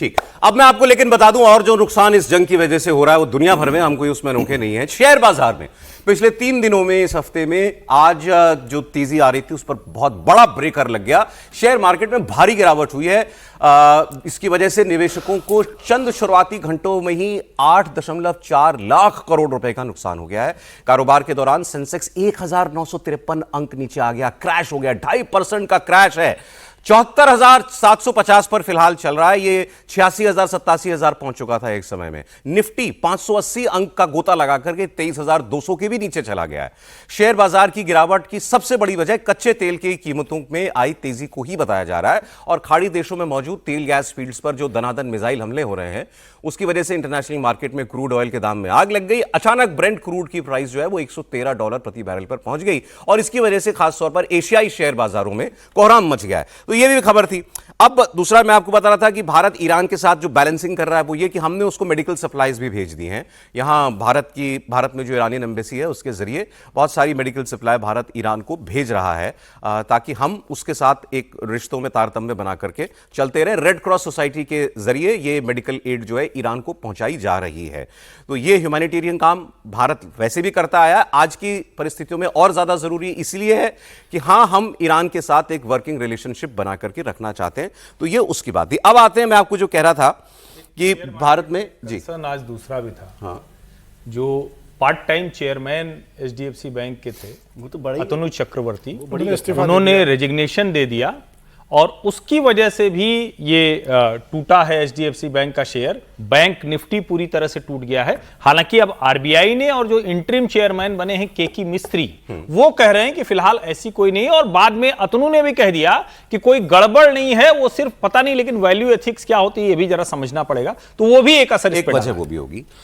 ठीक। अब मैं आपको लेकिन बता दूं, और जो नुकसान इस जंग की वजह से हो रहा है वो दुनिया भर में, हम कोई उसमें रोके नहीं है। शेयर बाजार में पिछले 3 दिनों में, इस हफ्ते में आज जो तेजी आ रही थी उस पर बहुत बड़ा ब्रेकर लग गया। शेयर मार्केट में भारी गिरावट हुई है। इसकी वजह से निवेशकों को चंद शुरुआती घंटों में ही 8.4 लाख करोड़ रुपए का नुकसान हो गया है। कारोबार के दौरान सेंसेक्स 1953 अंक नीचे आ गया, क्रैश हो गया, 2.5% का क्रैश है। 74,750 पर फिलहाल चल रहा है। ये 86,000 87,000 पहुंच चुका था एक समय में। निफ्टी 580 अंक का गोता लगा करके 23,200 के भी नीचे चला गया है। शेयर बाजार की गिरावट की सबसे बड़ी वजह कच्चे तेल की कीमतों में आई तेजी को ही बताया जा रहा है, और खाड़ी देशों में मौजूद तेल गैस फील्ड्स पर जो दनादन मिसाइल हमले हो रहे हैं उसकी वजह से इंटरनेशनल मार्केट में क्रूड ऑयल के दाम में आग लग गई। अचानक ब्रेंट क्रूड की प्राइस जो है वो $113 प्रति बैरल पर पहुंच गई, और इसकी वजह से खासतौर पर एशियाई शेयर बाजारों में कोहराम मच गया है। तो ये भी खबर थी। अब दूसरा मैं आपको बता रहा था कि भारत ईरान के साथ जो बैलेंसिंग कर रहा है वो ये कि हमने उसको मेडिकल सप्लाईज भी भेज दी हैं। यहां भारत में जो ईरानियन एम्बेसी है उसके जरिए बहुत सारी मेडिकल सप्लाई भारत ईरान को भेज रहा है, ताकि हम उसके साथ एक रिश्तों में तारतम्य बना करके चलते रहे। रेड क्रॉस सोसाइटी के जरिए ये मेडिकल एड जो है ईरान को पहुंचाई जा रही है। तो ये ह्यूमैनिटेरियन काम भारत वैसे भी करता आया, आज की परिस्थितियों में और ज्यादा जरूरी इसलिए है कि हां, हम ईरान के साथ एक वर्किंग रिलेशनशिप बना करके रखना चाहते हैं। तो ये उसकी बात थी। अब आते हैं, मैं आपको जो कह रहा था कि भारत में जी आज दूसरा भी था। हाँ, जो part time chairman HDFC bank के थे, वो तो बड़ा अतनु चक्रवर्ती, उन्होंने रेजिग्नेशन दे दिया, और उसकी वजह से भी ये टूटा है एचडीएफसी बैंक का शेयर। बैंक निफ्टी पूरी तरह से टूट गया है। हालांकि अब आरबीआई ने और जो इंटरिम चेयरमैन बने हैं केकी मिस्त्री, वो कह रहे हैं कि फिलहाल ऐसी कोई नहीं है, और बाद में अतनु ने भी कह दिया कि कोई गड़बड़ नहीं है, वो सिर्फ पता नहीं, लेकिन वैल्यू एथिक्स क्या होती है ये भी जरा समझना पड़ेगा। तो वो भी एक असर, एक वजह वो भी होगी।